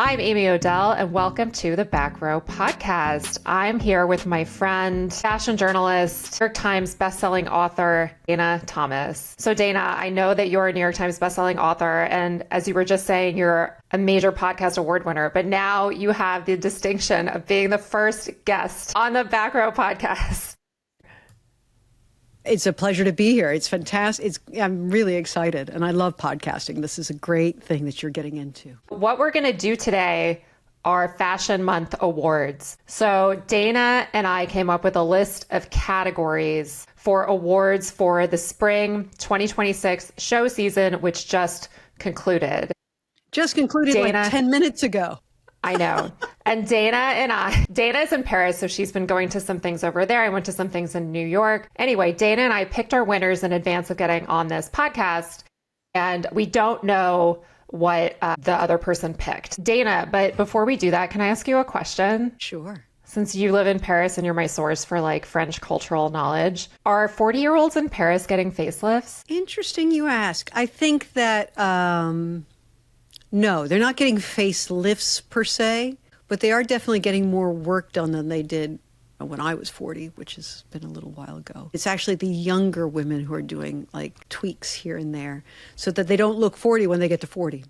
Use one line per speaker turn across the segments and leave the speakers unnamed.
I'm Amy Odell, and welcome to the Back Row Podcast. I'm here with my friend, fashion journalist, New York Times bestselling author, Dana Thomas. So Dana, I know that you're a New York Times bestselling author, and as you were just saying, you're a major podcast award winner, but now you have the distinction of being the first guest on the Back Row Podcast.
It's a pleasure to be here. It's fantastic. I'm really excited, and I love podcasting. This is a great thing that you're getting into.
What we're going to do today are Fashion Month awards. So Dana and I came up with a list of categories for awards for the spring 2026 show season, which just concluded.
Dana, like 10 minutes ago.
I know. And Dana is in Paris, so she's been going to some things over there. I went to some things in New York. Anyway, Dana and I picked our winners in advance of getting on this podcast, and we don't know what the other person picked. Dana, but before we do that, can I ask you a question?
Sure.
Since you live in Paris and you're my source for like French cultural knowledge, are 40-year-olds in Paris getting facelifts?
Interesting you ask. I think that... No, they're not getting facelifts per se, but they are definitely getting more work done than they did when I was 40, which has been a little while ago. It's actually the younger women who are doing like tweaks here and there so that they don't look 40 when they get to 40.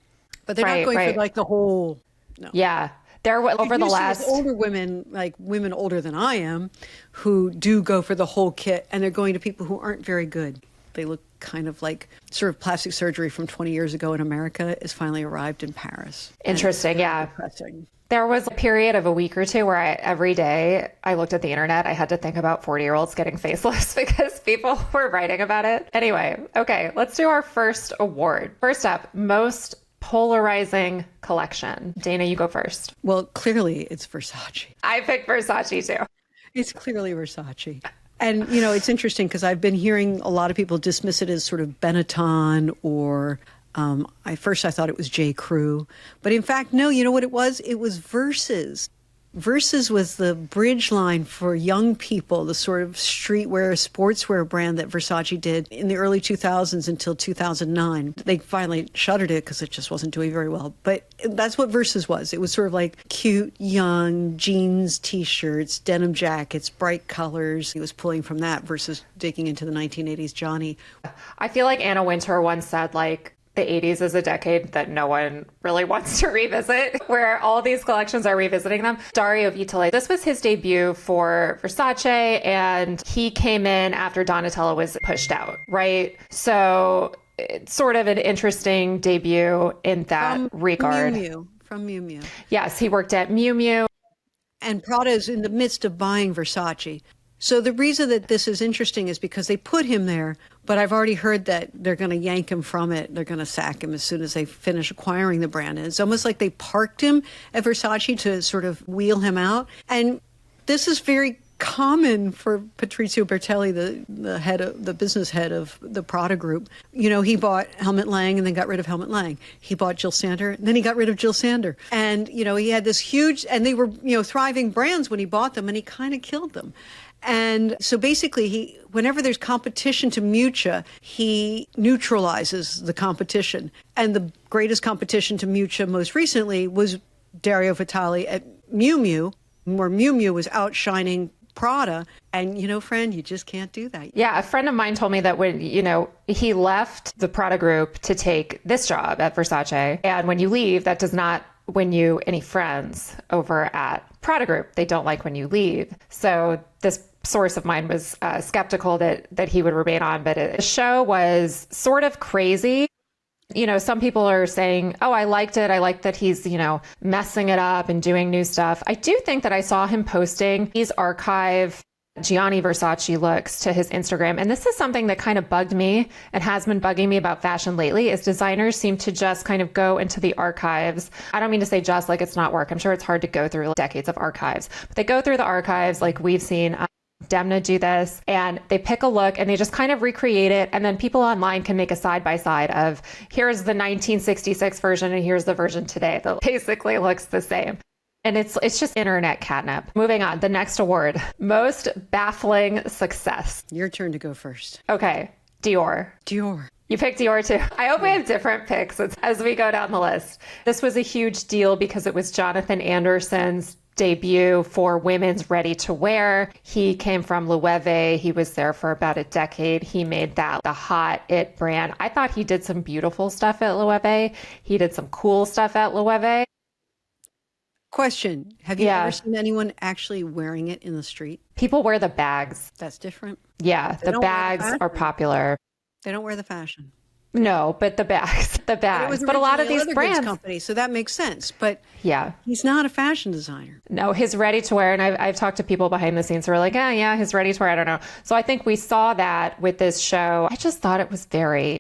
But they're not going for like the whole... No.
Yeah. They're over the last...
older women, like women older than I am, who do go for the whole kit, and they're going to people who aren't very good. They look kind of like sort of plastic surgery from 20 years ago in America has finally arrived in Paris.
Interesting, yeah.
Depressing.
There was a period of a week or two where every day I looked at the internet, I had to think about 40-year-olds getting facelifts because people were writing about it. Anyway, okay, let's do our first award. First up, most polarizing collection. Dana, you go first.
Well, clearly it's Versace.
I picked Versace too.
It's clearly Versace. And, you know, it's interesting because I've been hearing a lot of people dismiss it as sort of Benetton or at first I thought it was J. Crew. But in fact, no, you know what it was? It was Versus. Versus was the bridge line for young people, the sort of streetwear, sportswear brand that Versace did in the early 2000s until 2009. They finally shuttered it because it just wasn't doing very well. But that's what Versus was. It was sort of like cute, young jeans, T-shirts, denim jackets, bright colors. He was pulling from that versus digging into the 1980s Johnny.
I feel like Anna Wintour once said, like, the 80s is a decade that no one really wants to revisit, where all these collections are revisiting them. Dario Vitale, this was his debut for Versace, and he came in after Donatella was pushed out, right? So it's sort of an interesting debut in that regard.
From Miu Miu.
Yes, he worked at Miu Miu.
And Prada is in the midst of buying Versace. So the reason that this is interesting is because they put him there, but I've already heard that they're going to yank him from it. They're going to sack him as soon as they finish acquiring the brand. And it's almost like they parked him at Versace to sort of wheel him out. And this is very common for Patrizio Bertelli, the business head of the Prada group. You know, he bought Helmut Lang and then got rid of Helmut Lang. He bought Jill Sander, and then he got rid of Jill Sander. And, you know, he had this huge, and they were, you know, thriving brands when he bought them, and he kind of killed them. And so basically, whenever there's competition to Miuccia, he neutralizes the competition. And the greatest competition to Miuccia most recently was Dario Vitale at Miu Miu, where Miu Miu was outshining Prada. And, you know, friend, you just can't do that.
Yeah, a friend of mine told me that when, you know, he left the Prada group to take this job at Versace. And when you leave, that does not win you any friends over at Prada group. They don't like when you leave. So this source of mine was skeptical that he would remain on, but the show was sort of crazy. You know, some people are saying, oh, I liked it. I like that he's, you know, messing it up and doing new stuff. I do think that I saw him posting these archive Gianni Versace looks to his Instagram. And this is something that kind of bugged me and has been bugging me about fashion lately, is designers seem to just kind of go into the archives. I don't mean to say just, like it's not work. I'm sure it's hard to go through decades of archives, but they go through the archives like we've seen Demna do this, and they pick a look and they just kind of recreate it. And then people online can make a side by side of here's the 1966 version and here's the version today that basically looks the same. And it's just internet catnip. Moving on, the next award, most baffling success.
Your turn to go first.
Okay, Dior.
Dior.
You picked Dior too. I hope we have different picks as we go down the list. This was a huge deal because it was Jonathan Anderson's debut for women's ready-to-wear. He came from Loewe. He was there for about a decade. He made that the hot it brand. I thought he did some beautiful stuff at Loewe. He did some cool stuff at Loewe.
Question. Have you ever seen anyone actually wearing it in the street?
People wear the bags.
That's different.
Yeah, the bags are popular.
They don't wear the fashion.
No, but the bags. But a lot of these brands
company, so that makes sense. But
yeah,
he's not a fashion designer.
No, his ready to wear, and I've talked to people behind the scenes who are like, oh yeah, his ready to wear, I don't know. So I think we saw that with this show. I just thought it was very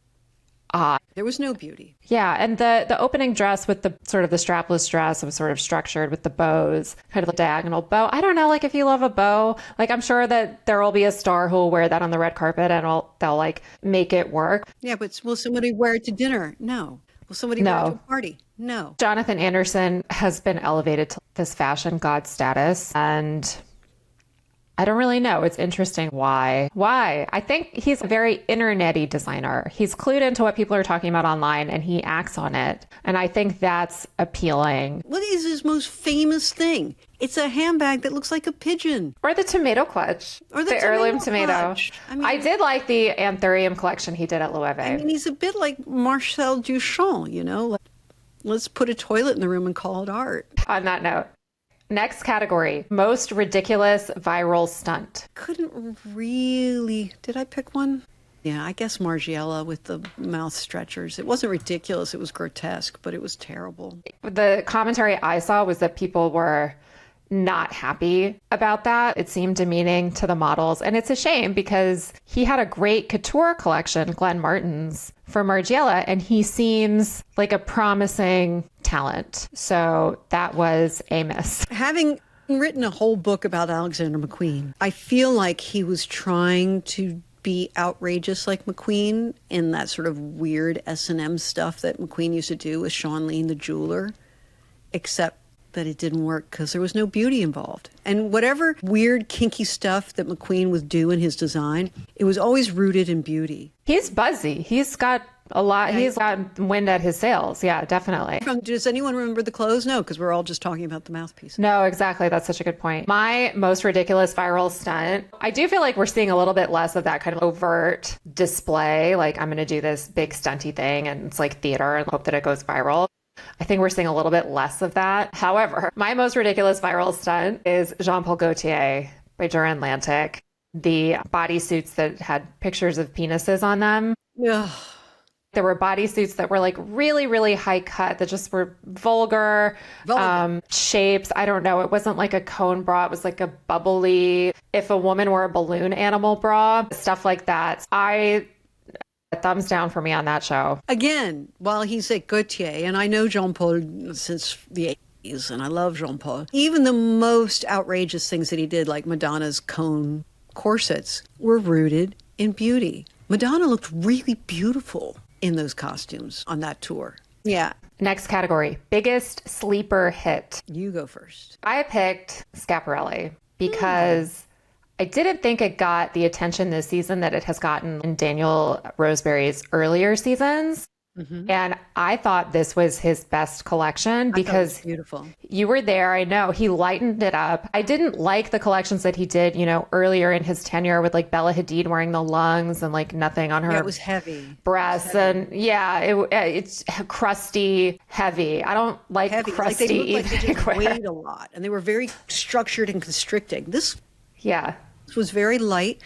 odd.
There was no beauty.
Yeah, and the opening dress with the sort of the strapless dress was sort of structured with the bows, kind of a diagonal bow. I don't know, like if you love a bow, like I'm sure that there will be a star who will wear that on the red carpet and they'll like make it work.
Yeah, but will somebody wear it to dinner? No. Will somebody wear it to a party? No.
Jonathan Anderson has been elevated to this fashion god status, and I don't really know. It's interesting why. I think he's a very internet-y designer. He's clued into what people are talking about online and he acts on it. And I think that's appealing.
What is his most famous thing? It's a handbag that looks like a pigeon.
Or the tomato clutch.
Or the
heirloom tomato.
I mean,
I did like the Anthurium collection he did at Loewe.
I mean, he's a bit like Marcel Duchamp, you know? Like, let's put a toilet in the room and call it art.
On that note. Next category, most ridiculous viral stunt.
Couldn't really. Did I pick one? Yeah, I guess Margiela with the mouth stretchers. It wasn't ridiculous. It was grotesque, but it was terrible.
The commentary I saw was that people were not happy about that. It seemed demeaning to the models. And it's a shame because he had a great couture collection, Glenn Martin's, for Margiela, and he seems like a promising talent. So that was a miss.
Having written a whole book about Alexander McQueen, I feel like he was trying to be outrageous like McQueen in that sort of weird S&M stuff that McQueen used to do with Sean Lean the jeweler, except that it didn't work because there was no beauty involved. And whatever weird, kinky stuff that McQueen would do in his design, it was always rooted in beauty.
He's buzzy. He's got a lot. He's got wind at his sails. Yeah, definitely.
Does anyone remember the clothes? No, because we're all just talking about the mouthpiece.
No, exactly. That's such a good point. My most ridiculous viral stunt. I do feel like we're seeing a little bit less of that kind of overt display. Like, I'm going to do this big stunty thing and it's like theater and hope that it goes viral. I think we're seeing a little bit less of that. However, my most ridiculous viral stunt is Jean-Paul Gaultier by Duran Lantink. The bodysuits that had pictures of penises on them.
Ugh.
There were bodysuits that were like really, really high cut that just were vulgar. Shapes. I don't know. It wasn't like a cone bra. It was like a bubbly, if a woman wore a balloon animal bra, stuff like that. Thumbs down for me on that show.
Again, while he's at Gaultier, and I know Jean-Paul since the 80s, and I love Jean-Paul, even the most outrageous things that he did, like Madonna's cone corsets, were rooted in beauty. Madonna looked really beautiful in those costumes on that tour. Yeah.
Next category, biggest sleeper hit.
You go first.
I picked Schiaparelli because I didn't think it got the attention this season that it has gotten in Daniel Roseberry's earlier seasons. Mm-hmm. And I thought this was his best collection because
beautiful.
You were there. I know he lightened it up. I didn't like the collections that he did, earlier in his tenure with like Bella Hadid wearing the lungs and like nothing on her.
Yeah, it was heavy.
Breasts and it's crusty, heavy. I don't like
heavy.
Crusty.
Like they just weighed a lot and they were very structured and constricting. This was very light.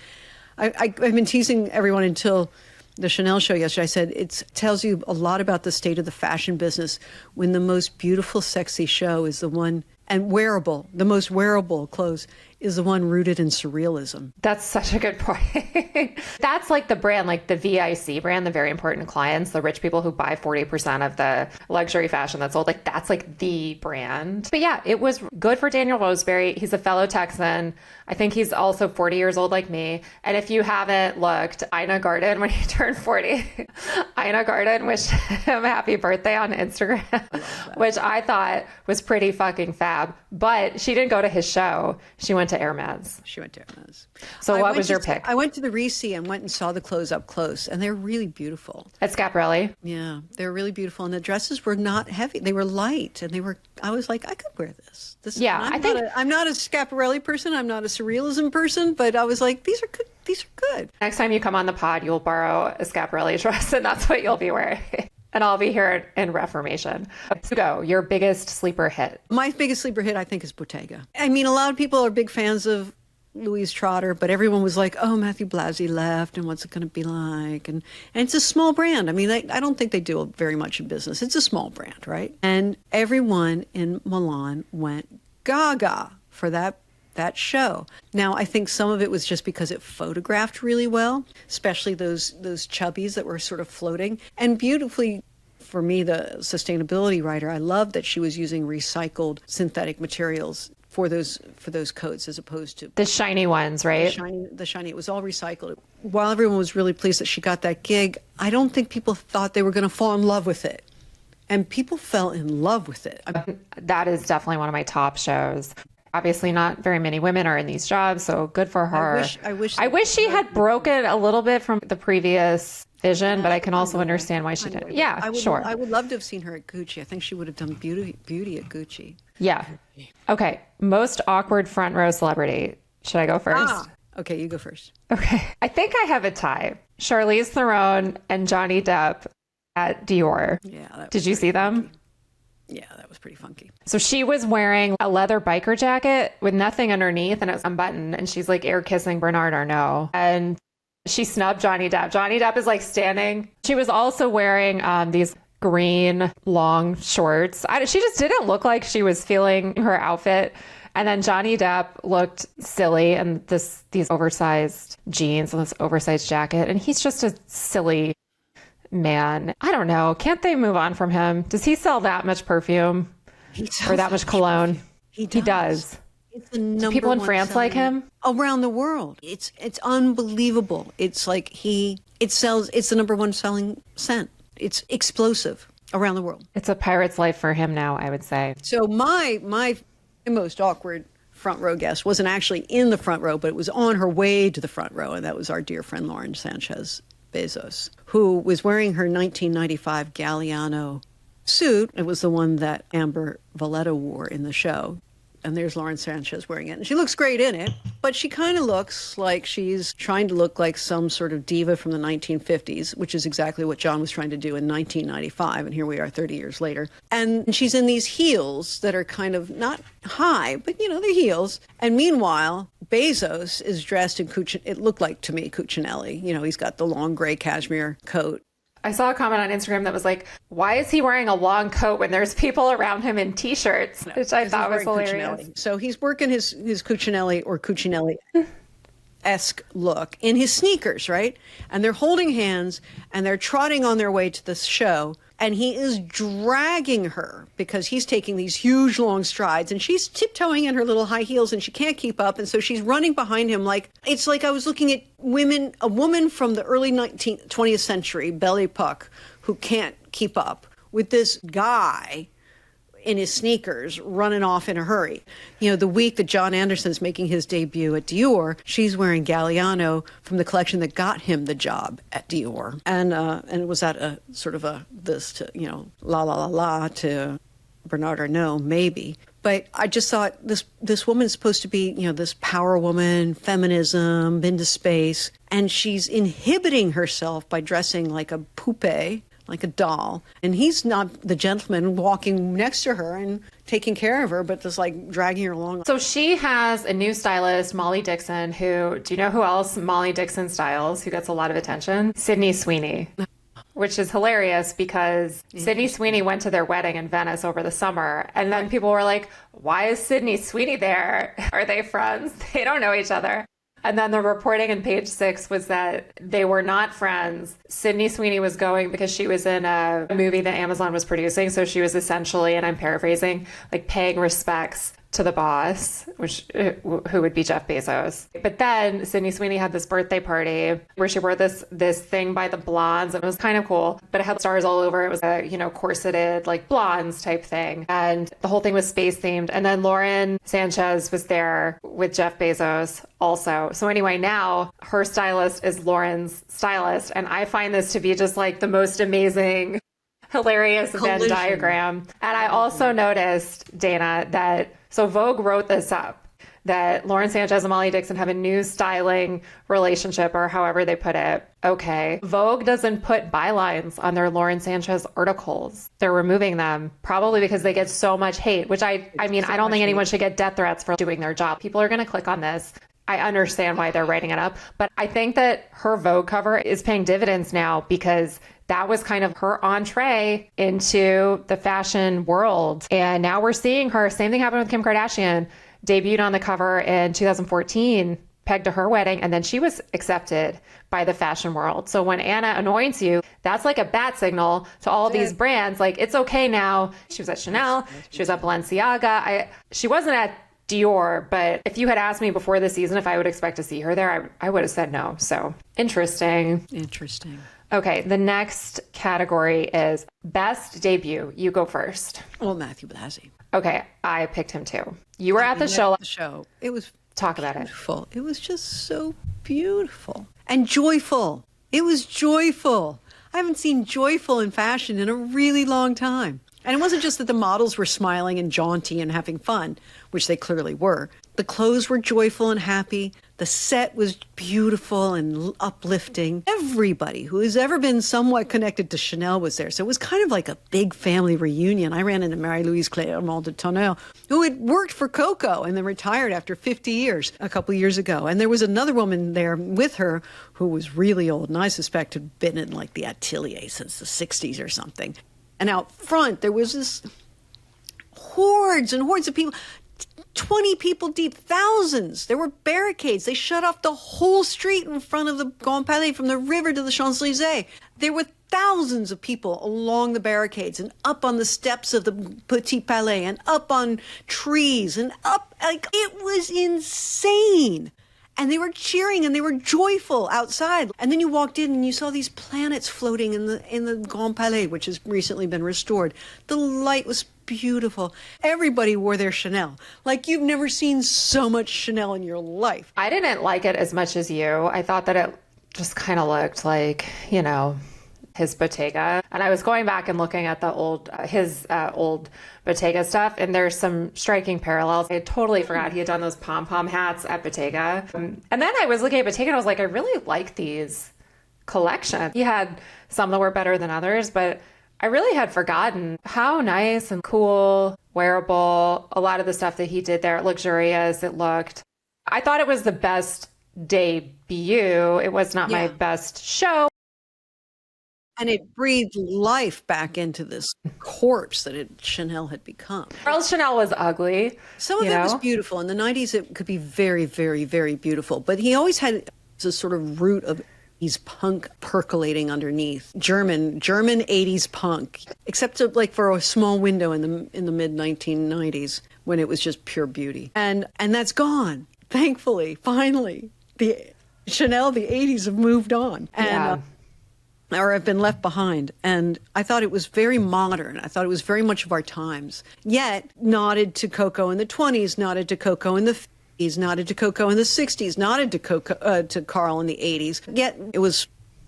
I've been teasing everyone until the Chanel show yesterday. I said it tells you a lot about the state of the fashion business when the most beautiful, sexy show is the one, and the most wearable clothes is the one rooted in surrealism.
That's such a good point. That's like the brand, like the VIC brand, the very important clients, the rich people who buy 40% of the luxury fashion that's sold. Like that's like the brand. But yeah, it was good for Daniel Roseberry. He's a fellow Texan. I think he's also 40 years old like me. And if you haven't looked, Ina Garten, when he turned 40, Ina Garten wished him a happy birthday on Instagram, which I thought was pretty fucking fab. But she didn't go to his show. She went to to Hermes.
She went to Hermes.
So what was your pick?
I went to the Risi and went and saw the clothes up close, and they're really beautiful.
At Schiaparelli?
Yeah, they're really beautiful, and the dresses were not heavy. They were light, and I was like, I could wear this.
Yeah,
I'm not a Schiaparelli person. I'm not a surrealism person, but I was like, these are good. These are good.
Next time you come on the pod, you'll borrow a Schiaparelli dress, and that's what you'll be wearing. And I'll be here in Reformation. So go, your biggest sleeper hit.
My biggest sleeper hit, I think, is Bottega. I mean, a lot of people are big fans of Louise Trotter, but everyone was like, oh, Matthieu Blazy left, and what's it going to be like? And it's a small brand. I mean, I don't think they do very much in business. It's a small brand, right? And everyone in Milan went gaga for that show. Now, I think some of it was just because it photographed really well, especially those chubbies that were sort of floating. And beautifully, for me, the sustainability writer, I love that she was using recycled synthetic materials for those coats as opposed to
the shiny ones, right?
The shiny. It was all recycled. While everyone was really pleased that she got that gig, I don't think people thought they were going to fall in love with it. And people fell in love with it.
That is definitely one of my top shows. Obviously, not very many women are in these jobs, so good for her.
I wish
she had broken a little bit from the previous vision, but I can also understand why she did. Yeah, sure.
I would love to have seen her at Gucci. I think she would have done beauty at Gucci.
Yeah. Okay. Most awkward front row celebrity. Should I go first?
Okay, you go first.
Okay. I think I have a tie. Charlize Theron and Johnny Depp at Dior.
Yeah.
Did you see them?
Funky. Yeah, that was pretty funky.
So she was wearing a leather biker jacket with nothing underneath, and it was unbuttoned, and she's like air kissing Bernard Arnault. And she snubbed Johnny Depp. Johnny Depp is like standing. She was also wearing these green long shorts. She just didn't look like she was feeling her outfit. And then Johnny Depp looked silly in these oversized jeans and this oversized jacket. And he's just a silly man. I don't know. Can't they move on from him? Does he sell that much perfume or that much cologne?
He does.
It's the number people in France like him
around the world. It's unbelievable. It's like it's the number one selling scent. It's explosive around the world.
It's a pirate's life for him now, I would say.
So my most awkward front row guest wasn't actually in the front row, but it was on her way to the front row, and that was our dear friend Lauren Sánchez Bezos, who was wearing her 1995 Galliano suit. It was the one that Amber Valletta wore in the show. And there's Lauren Sánchez wearing it. And she looks great in it, but she kind of looks like she's trying to look like some sort of diva from the 1950s, which is exactly what John was trying to do in 1995. And here we are 30 years later. And she's in these heels that are kind of not high, but, they're heels. And meanwhile, Bezos is dressed in it looked like to me Cucinelli. He's got the long gray cashmere coat.
I saw a comment on Instagram that was like, why is he wearing a long coat when there's people around him in T-shirts? Which I thought was hilarious.
Cucinelli. So he's working his Cucinelli or Cucinelli-esque look in his sneakers, right? And they're holding hands and they're trotting on their way to the show. And he is dragging her because he's taking these huge long strides and she's tiptoeing in her little high heels and she can't keep up. And so she's running behind him it's like I was looking at a woman from the early 20th century, Belle Epoque, who can't keep up with this guy in his sneakers running off in a hurry. The week that John Anderson's making his debut at Dior, she's wearing Galliano from the collection that got him the job at Dior. And it was at a sort of this to, la la la la to Bernard Arnault, maybe. But I just thought this woman's supposed to be, this power woman, feminism, been to space, and she's inhibiting herself by dressing like a poupée, like a doll. And he's not the gentleman walking next to her and taking care of her, but just dragging her along.
So she has a new stylist, Molly Dixon, do you know who else Molly Dixon styles, who gets a lot of attention? Sydney Sweeney. Which is hilarious because Sydney Sweeney went to their wedding in Venice over the summer. And then people were like, why is Sydney Sweeney there? Are they friends? They don't know each other. And then the reporting in Page Six was that they were not friends. Sydney Sweeney was going because she was in a movie that Amazon was producing. So she was essentially, and I'm paraphrasing, paying respects to the boss, who would be Jeff Bezos. But then Sydney Sweeney had this birthday party where she wore this thing by the blondes. It was kind of cool, but it had stars all over. It was a, corseted, like blondes type thing. And the whole thing was space themed. And then Lauren Sánchez was there with Jeff Bezos also. So anyway, now her stylist is Lauren's stylist. And I find this to be just like the most amazing, hilarious Venn diagram. And I also noticed, Dana, that so Vogue wrote this up, that Lauren Sánchez and Molly Dixon have a new styling relationship, or however they put it. Okay. Vogue doesn't put bylines on their Lauren Sánchez articles. They're removing them, probably because they get so much hate, which I mean, I don't think anyone should get death threats for doing their job. People are going to click on this. I understand why they're writing it up, but I think that her Vogue cover is paying dividends now, because that was kind of her entree into the fashion world. And now we're seeing her, same thing happened with Kim Kardashian, debuted on the cover in 2014, pegged to her wedding, and then she was accepted by the fashion world. So when Anna anoints you, that's like a bat signal to all these brands. Like, it's okay now. She was at Chanel, she was at Balenciaga. She wasn't at Dior, but if you had asked me before the season if I would expect to see her there, I would have said no. So interesting. Okay, the next category is best debut. You go first.
Well, Matthieu Blazy.
Okay, I picked him too. You were at the show.
It was
Talk about
beautiful. It was just so beautiful and joyful. It was joyful. I haven't seen joyful in fashion in a really long time. And it wasn't just that the models were smiling and jaunty and having fun, which they clearly were. The clothes were joyful and happy. The set was beautiful and uplifting. Everybody who has ever been somewhat connected to Chanel was there. So it was kind of like a big family reunion. I ran into Marie-Louise Clermont de Tonnelle, who had worked for Coco and then retired after 50 years a couple years ago. And there was another woman there with her who was really old, and I suspect had been in like the atelier since the 60s or something. And out front, there was this hordes and hordes of people, 20 people deep, thousands. There were barricades. They shut off the whole street in front of the Grand Palais from the river to the Champs-Élysées. There were thousands of people along the barricades and up on the steps of the Petit Palais and up on trees and up. Like, it was insane. And they were cheering and they were joyful outside. And then you walked in and you saw these planets floating in the Grand Palais, which has recently been restored. The light was beautiful. Everybody wore their Chanel. Like, you've never seen so much Chanel in your life.
I didn't like it as much as you. I thought that it just kind of looked like, his Bottega. And I was going back and looking at the old Bottega stuff, and there's some striking parallels. I had totally forgot he had done those pom-pom hats at Bottega. And then I was looking at Bottega and I was like, I really like these collections. He had some that were better than others, but I really had forgotten how nice and cool, wearable, a lot of the stuff that he did there, luxurious it looked. I thought it was the best debut. It was not my best show.
And it breathed life back into this corpse that Chanel had become.
Charles Chanel was ugly.
Some of it was beautiful. In the 90s, it could be very, very, very beautiful. But he always had this sort of root of 80s punk percolating underneath. German 80s punk. Except for a small window in the mid-1990s when it was just pure beauty. And that's gone. Thankfully, finally. The Chanel, the 80s have moved on. And or have been left behind. And I thought it was very modern. I thought it was very much of our times. Yet, nodded to Coco in the 20s, nodded to Coco in the 50s, nodded to Coco in the 60s, nodded to Carl in the 80s. Yet, it was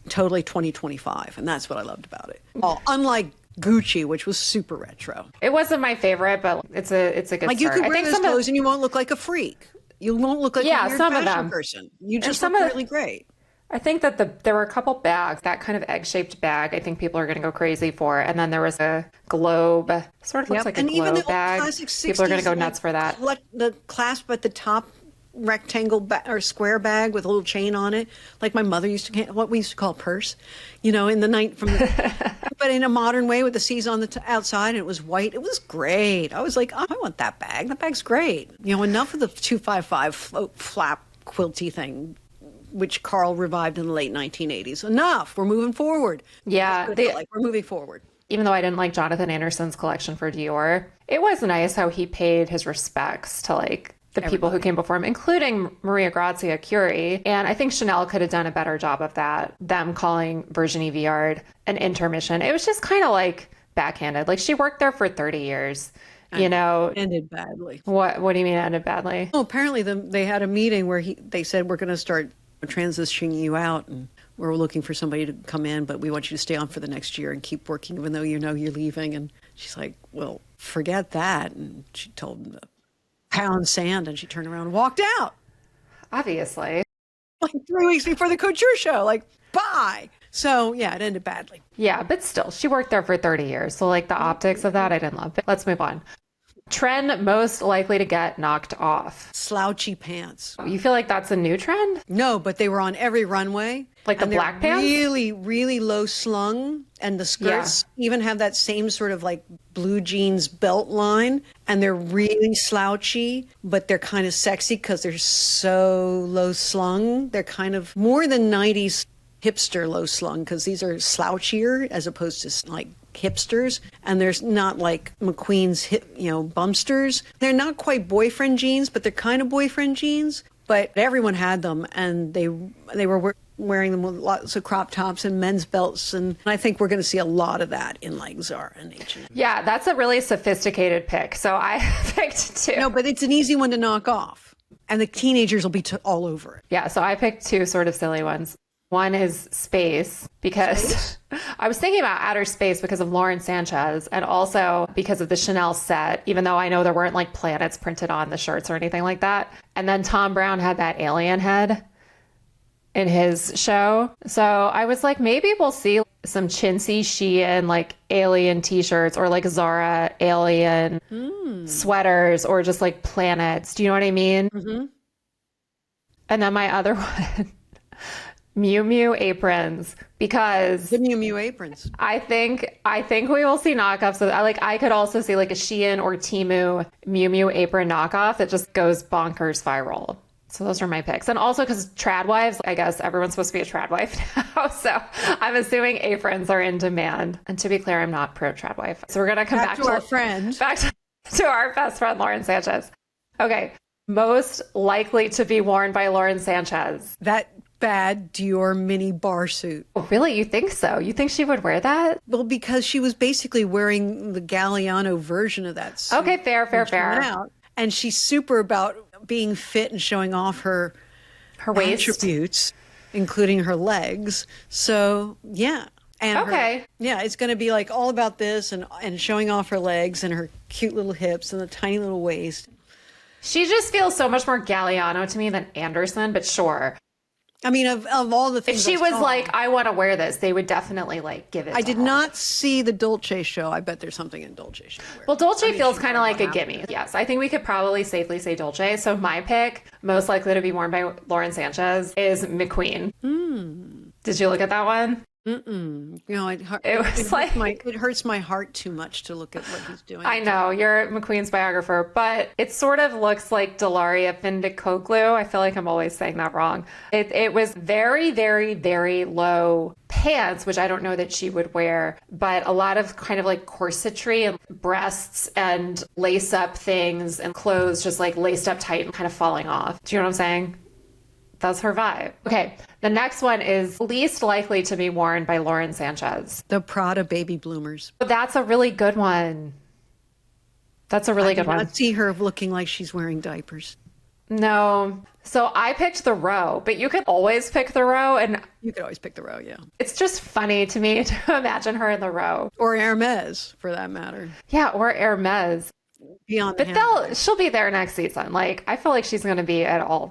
totally 2025. And that's what I loved about it. Unlike Gucci, which was super retro.
It wasn't my favorite, but it's a good start.
Like, you could wear those clothes and you won't look like a freak. You won't look like a weird fashion person. You just look really great.
I think that there were a couple bags, that kind of egg-shaped bag, I think people are going to go crazy for. And then there was a globe, sort of looks like a globe bag. People are going to go nuts for that.
The clasp at the top, rectangle or square bag with a little chain on it, like my mother used to, what we used to call a purse, in the night but in a modern way with the C's on the outside, and it was white. It was great. I was like, oh, I want that bag. That bag's great. Enough of the 255 float flap quilty thing, which Carl revived in the late 1980s. Enough. We're moving forward.
Yeah.
We're moving forward.
even though I didn't like Jonathan Anderson's collection for Dior, it was nice how he paid his respects to like the people who came before him, including Maria Grazia Curie. And I think Chanel could have done a better job of that, them calling Virginie Viard an intermission. It was just kind of like backhanded. Like she worked there for 30 years. You know,
ended badly.
What do you mean ended badly?
Oh, apparently they had a meeting where they said, we're going to start transitioning you out, and we're looking for somebody to come in, but we want you to stay on for the next year and keep working even though you know you're leaving. And she's like, well, forget that. And she told him to pound sand, and she turned around and walked out.
Obviously.
Like 3 weeks before the couture show, like, bye. So yeah, it ended badly.
Yeah, but still, she worked there for 30 years. So like the optics of that, I didn't love it. Let's move on. Trend most likely to get knocked off.
Slouchy pants.
You feel like that's a new trend?
No, but they were on every runway.
Like the black pants?
Really, really low slung. And the skirts even have that same sort of like blue jeans belt line. And they're really slouchy, but they're kind of sexy because they're so low slung. They're kind of more than 90s hipster low slung, because these are slouchier as opposed to like hipsters, and there's not like McQueen's bumpsters. They're not quite boyfriend jeans, but they're kind of boyfriend jeans. But everyone had them, and they were wearing them with lots of crop tops and men's belts, and I think we're going to see a lot of that in like Zara and H&M.
Yeah, that's a really sophisticated pick. So I picked two.
No, but it's an easy one to knock off, and the teenagers will be all over it.
Yeah, so I picked two sort of silly ones. One is space, because I was thinking about outer space because of Lauren Sánchez, and also because of the Chanel set, even though I know there weren't like planets printed on the shirts or anything like that. And then Tom Brown had that alien head in his show. So I was like, maybe we'll see some chintzy Shein like alien t-shirts, or like Zara alien sweaters, or just like planets. Do you know what I mean? Mm-hmm. And then my other one, Miu Miu aprons, because
the Miu Miu aprons.
I think we will see knockoffs. So I could also see like a Shein or Temu Miu Miu apron knockoff that just goes bonkers viral. So those are my picks. And also because trad wives, I guess everyone's supposed to be a trad wife now. So I'm assuming aprons are in demand. And to be clear, I'm not pro trad wife. So we're going to come back
to our friend.
Back to our best friend, Lauren Sánchez. Okay. Most likely to be worn by Lauren Sánchez.
That bad Dior mini bar suit.
Oh, really? You think so? You think she would wear that?
Well, because she was basically wearing the Galliano version of that suit.
Okay, fair.
And she's super about being fit and showing off her
waist
attributes, including her legs. So, yeah. And it's going to be like all about this and showing off her legs and her cute little hips and the tiny little waist.
She just feels so much more Galliano to me than Anderson, but sure.
I mean, of all the things.
If she was like, I want to wear this, they would definitely like give it to her.
I did not see the Dolce show. I bet there's something in Dolce she wear.
Well, Dolce feels kind of like a gimme. Yes, I think we could probably safely say Dolce. So my pick, most likely to be worn by Lauren Sánchez, is McQueen. Did you look at that one?
You know, it hurts my heart too much to look at what he's doing.
I know, you're McQueen's biographer, but it sort of looks like Delaria Findicoglu. I feel like I'm always saying that wrong. It was very, very, very low pants, which I don't know that she would wear, but a lot of kind of like corsetry and breasts and lace up things and clothes just like laced up tight and kind of falling off. Do you know what I'm saying? That's her vibe. Okay, the next one is least likely to be worn by Lauren Sánchez.
The Prada baby bloomers.
That's a really good one. That's a really good one. I
did not see her looking like she's wearing diapers.
No. So I picked the row, but you could always pick the row. And
you could always pick the row, yeah.
It's just funny to me to imagine her in the row.
Or Hermes, for that matter.
Yeah, or Hermes.
Beyond
but she'll be there next season. Like, I feel like she's going to be at all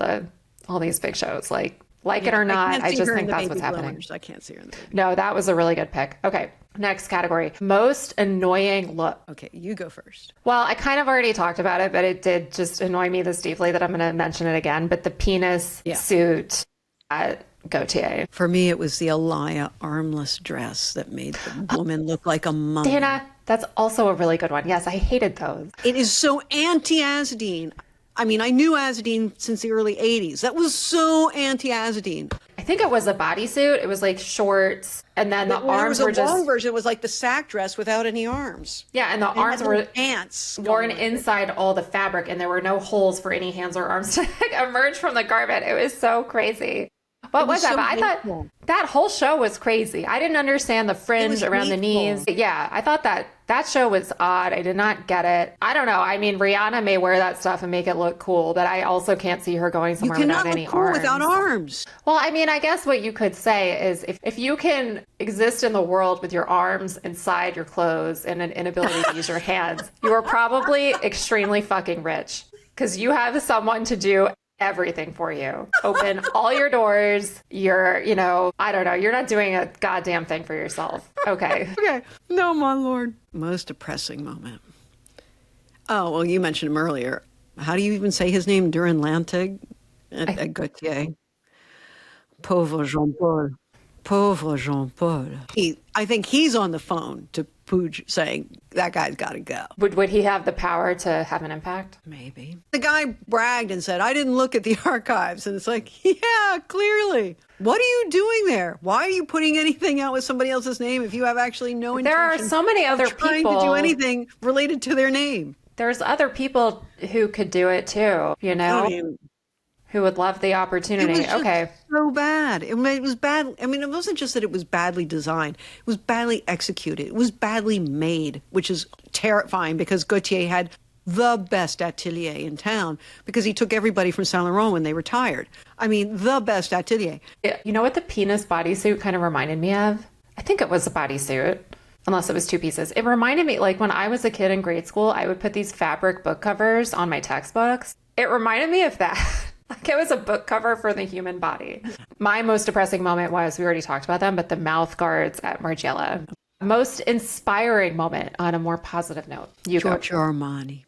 these big shows, like it or not. I just think that's what's happening.
I can't see her in the baby.
No, that was a really good pick. Okay, next category. Most annoying look.
Okay, you go first.
Well, I kind of already talked about it, but it did just annoy me this deeply that I'm going to mention it again. But the penis suit at Gaultier.
For me, it was the Alaya armless dress that made the woman look like a mummy.
Dana, that's also a really good one. Yes, I hated those.
It is so anti-Azzedine. I mean, I knew Azzedine since the early 80s. That was so anti-Azzedine.
I think it was a bodysuit. It was like shorts, and then the arms were just...
There was a long version. It was like the sack dress without any arms.
Yeah, and the arms were
pants
worn inside all the fabric, and there were no holes for any hands or arms to emerge from the garment. It was so crazy. What was that?
So
But I thought that whole show was crazy. I didn't understand the fringe around the knees. Yeah, I thought that show was odd. I did not get it. I don't know. I mean, Rihanna may wear that stuff and make it look cool, but I also can't see her going somewhere without any arms.
Without arms.
Well, I mean, I guess what you could say is if you can exist in the world with your arms inside your clothes and an inability to use your hands, you are probably extremely fucking rich because you have someone to do everything for you. Open all your doors. You're, I don't know. You're not doing a goddamn thing for yourself. Okay.
Okay. No, my lord. Most depressing moment. Oh, well, you mentioned him earlier. How do you even say his name? Duran Lantink at Gaultier. Pauvre Jean-Paul. Pauvre Jean-Paul. I think he's on the phone to Puig saying, that guy's got to go.
Would he have the power to have an impact?
Maybe. The guy bragged and said, I didn't look at the archives. And it's like, yeah, clearly. What are you doing there? Why are you putting anything out with somebody else's name if you have actually no intention?
There are so many other
trying
people
to do anything related to their name.
There's other people who could do it too, who would love the opportunity.
It was just
okay.
so bad. It was bad. I mean, it wasn't just that it was badly designed. It was badly executed. It was badly made, which is terrifying because Gaultier had the best atelier in town because he took everybody from Saint Laurent when they retired. I mean, the best atelier.
You know what the penis bodysuit kind of reminded me of? I think it was a bodysuit, unless it was two pieces. It reminded me, like when I was a kid in grade school, I would put these fabric book covers on my textbooks. It reminded me of that. Like it was a book cover for the human body. My most depressing moment was, we already talked about them, but the mouth guards at Margiela. Most inspiring moment on a more positive note.
Giorgio Armani.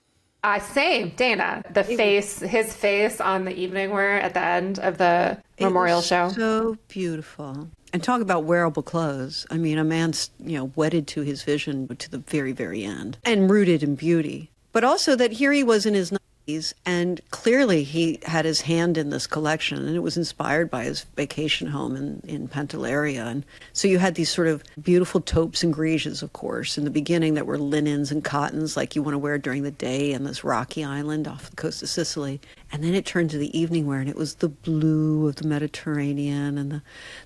Same, Dana. His face on the evening wear at the end of the memorial show.
So beautiful. And talk about wearable clothes. I mean, a man's, wedded to his vision to the very, very end and rooted in beauty. But also that here he was in his 90s, and clearly he had his hand in this collection, and it was inspired by his vacation home in Pantelleria. And so you had these sort of beautiful taupes and griges, of course, in the beginning that were linens and cottons like you want to wear during the day on this rocky island off the coast of Sicily. And then it turned to the evening wear, and it was the blue of the Mediterranean and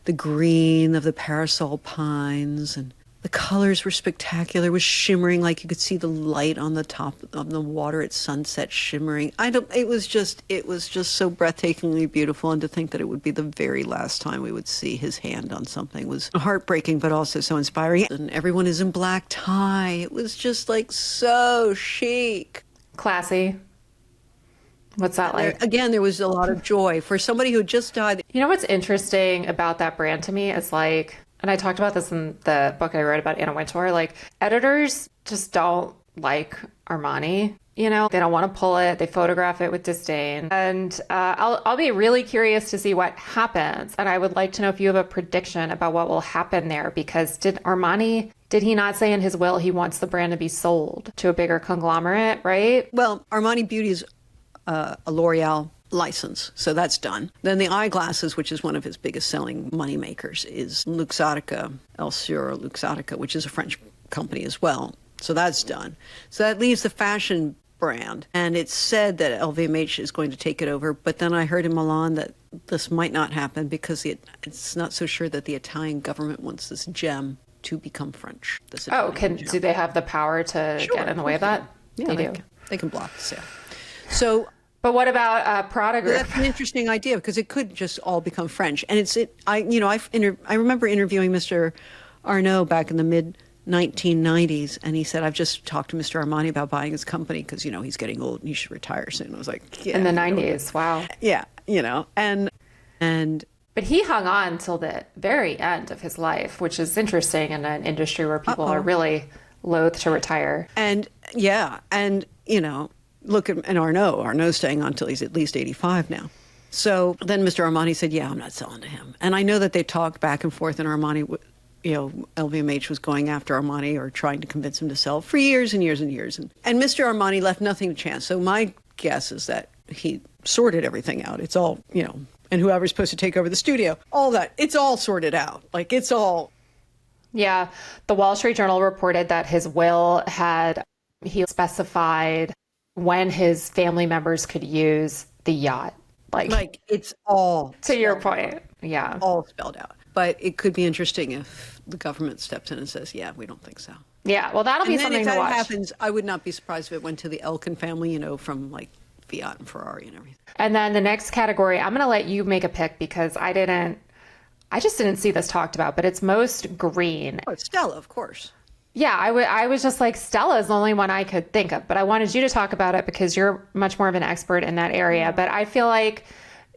the green of the parasol pines, and the colors were spectacular. It was shimmering, like you could see the light on the top of the water at sunset shimmering. It was just so breathtakingly beautiful. And to think that it would be the very last time we would see his hand on something was heartbreaking, but also so inspiring. And everyone is in black tie. It was just like so chic.
Classy. What's that like?
Again, there was a lot of joy for somebody who just died.
You know what's interesting about that brand to me is like, and I talked about this in the book I wrote about Anna Wintour, like editors just don't like Armani. They don't want to pull it. They photograph it with disdain. And I'll be really curious to see what happens. And I would like to know if you have a prediction about what will happen there, because did he not say in his will he wants the brand to be sold to a bigger conglomerate, right?
Well, Armani Beauty is a L'Oreal license, so that's done. Then the eyeglasses, which is one of his biggest selling money makers, is Luxottica, Elsure Luxottica, which is a French company as well. So that's done. So that leaves the fashion brand. And it's said that LVMH is going to take it over. But then I heard in Milan that this might not happen because it's not so sure that the Italian government wants this gem to become French.
Do they have the power to get in the way of that?
Yeah,
they do.
They can block the sale. So...
But what about Prada Group?
That's an interesting idea because it could just all become French. And I remember interviewing Mr. Arnault back in the mid 1990s, and he said, I've just talked to Mr. Armani about buying his company because, he's getting old and he should retire soon. I was like, yeah.
In the 90s, wow.
Yeah, and
But he hung on till the very end of his life, which is interesting in an industry where people are really loath to retire.
And look at Arnault. Arnault's staying on until he's at least 85 now. So then Mr. Armani said, yeah, I'm not selling to him. And I know that they talked back and forth, and Armani, LVMH was going after Armani or trying to convince him to sell for years and years and years. And Mr. Armani left nothing to chance. So my guess is that he sorted everything out. It's all, and whoever's supposed to take over the studio, all that, it's all sorted out. Like, it's all.
Yeah. The Wall Street Journal reported that his will he specified when his family members could use the yacht.
Like it's all.
To your point. Yeah.
All spelled out. But it could be interesting if the government steps in and says, yeah, we don't think so.
Yeah. Well, that'll be something to watch.
If that happens, I would not be surprised if it went to the Elkin family, from like Fiat and Ferrari and everything.
And then the next category, I'm going to let you make a pick because I just didn't see this talked about, but it's most green.
Oh, it's Stella, of course.
Yeah, I was just like, Stella is the only one I could think of, but I wanted you to talk about it because you're much more of an expert in that area. But I feel like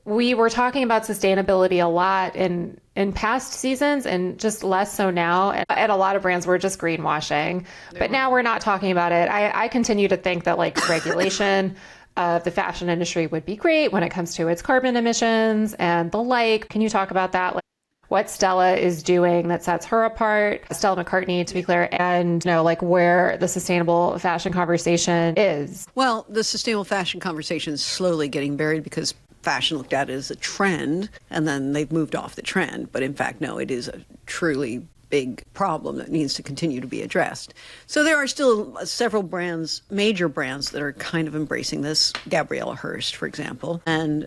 we were talking about sustainability a lot in past seasons and just less so now. At a lot of brands, we're just greenwashing, but now we're not talking about it. I continue to think that like regulation of the fashion industry would be great when it comes to its carbon emissions and the like. Can you talk about that? Like, what Stella is doing that sets her apart, Stella McCartney, to be clear, and where the sustainable fashion conversation is.
Well, the sustainable fashion conversation is slowly getting buried because fashion looked at it as a trend, and then they've moved off the trend. But in fact, no, it is a truly big problem that needs to continue to be addressed. So there are still several brands, major brands, that are kind of embracing this. Gabriella Hearst, for example, and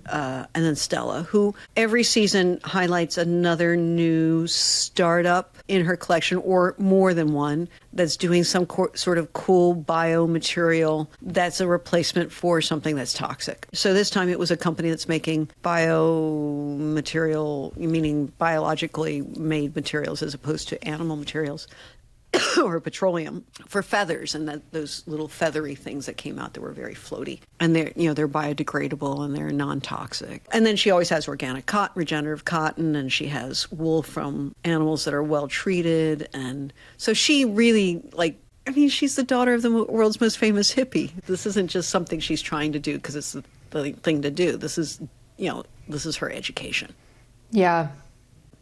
then Stella, who every season highlights another new startup in her collection, or more than one, that's doing some sort of cool biomaterial that's a replacement for something that's toxic. So this time it was a company that's making biomaterial, meaning biologically made materials as opposed to animal materials or petroleum, for feathers, and those little feathery things that came out that were very floaty. And they're biodegradable and they're non-toxic. And then she always has organic cotton, regenerative cotton, and she has wool from animals that are well treated. And so she really, she's the daughter of the world's most famous hippie. This isn't just something she's trying to do because it's the thing to do. This is her education.
Yeah.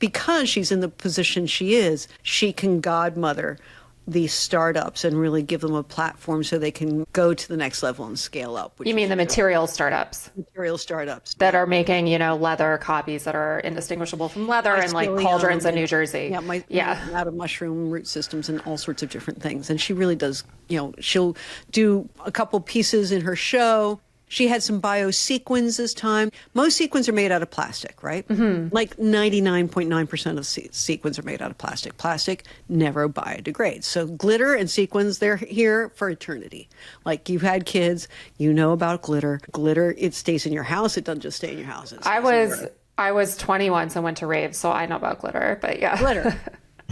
Because she's in the position she is, she can godmother these startups and really give them a platform so they can go to the next level and scale up.
You mean the material startups?
Material startups.
That are making, leather copies that are indistinguishable from leather and like cauldrons in New Jersey.
Yeah, out of mushroom root systems and all sorts of different things. And she really does, she'll do a couple pieces in her show. She had some bio sequins this time. Most sequins are made out of plastic, right? Mm-hmm. Like 99.9% of sequins are made out of plastic. Plastic never biodegrades. So glitter and sequins, they're here for eternity. Like, you've had kids, about glitter. Glitter, it stays in your house. It doesn't just stay in your house.
I was 20 once and went to raves, so I know about glitter, but yeah.
Glitter.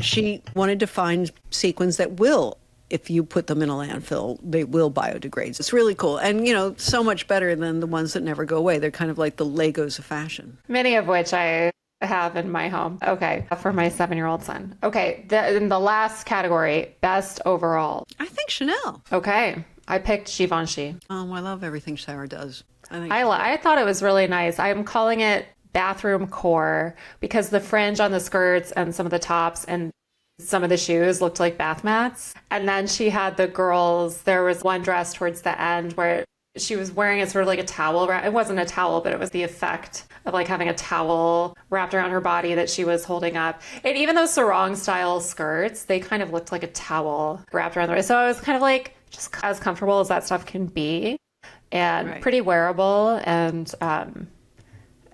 She wanted to find sequins that will, if you put them in a landfill, they will biodegrade. It's really cool. And, so much better than the ones that never go away. They're kind of like the Legos of fashion.
Many of which I have in my home. Okay. For my 7-year-old son. Okay. In the last category, best overall.
I think Chanel.
Okay. I picked Givenchy.
I love everything Sarah does.
I thought it was really nice. I'm calling it bathroom core because the fringe on the skirts and some of the tops and some of the shoes looked like bath mats. And then she had the girls, there was one dress towards the end where she was wearing a sort of like a towel. It wasn't a towel, but it was the effect of like having a towel wrapped around her body that she was holding up. And even those sarong style skirts, they kind of looked like a towel wrapped around the waist. So I was kind of like just as comfortable as that stuff can be and pretty wearable and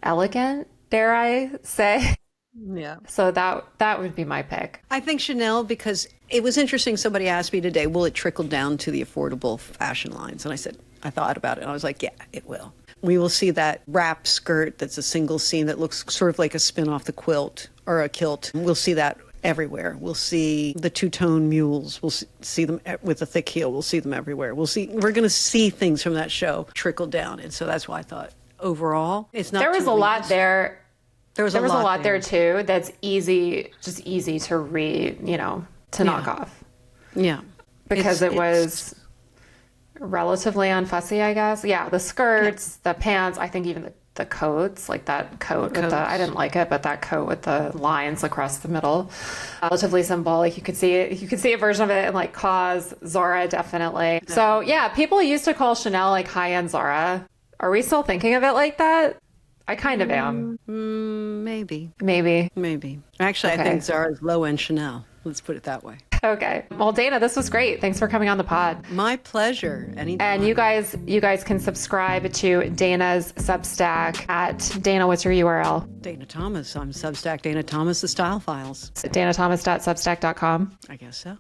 elegant, dare I say.
Yeah.
So that would be my pick.
I think Chanel, because it was interesting. Somebody asked me today, will it trickle down to the affordable fashion lines? And I said, I thought about it. And I was like, yeah, it will. We will see that wrap skirt that's a single seam that looks sort of like a spin off the quilt or a kilt. We'll see that everywhere. We'll see the two-tone mules. We'll see them with a thick heel. We'll see them everywhere. We're going to see things from that show trickle down. And so that's why I thought overall, it's not.
There was a lot there.
There was a lot
there too that's easy to read, to knock off.
Yeah.
Because it was relatively unfussy, I guess. Yeah, the skirts, the pants, I think even the coats, like that coat with I didn't like it, but that coat with the lines across the middle, relatively symbolic. You could see a version of it in like COS, Zara, definitely. So yeah, people used to call Chanel like high-end Zara. Are we still thinking of it like that? I kind of am.
Maybe.
Maybe.
Actually,
Okay.
I think Zara's low-end Chanel. Let's put it that way.
Okay. Well, Dana, this was great. Thanks for coming on the pod.
My pleasure. Anytime.
And you guys can subscribe to Dana's Substack at Dana. What's your URL?
Dana Thomas. I'm Substack Dana Thomas, The Style Files.
DanaThomas.substack.com.
I guess so.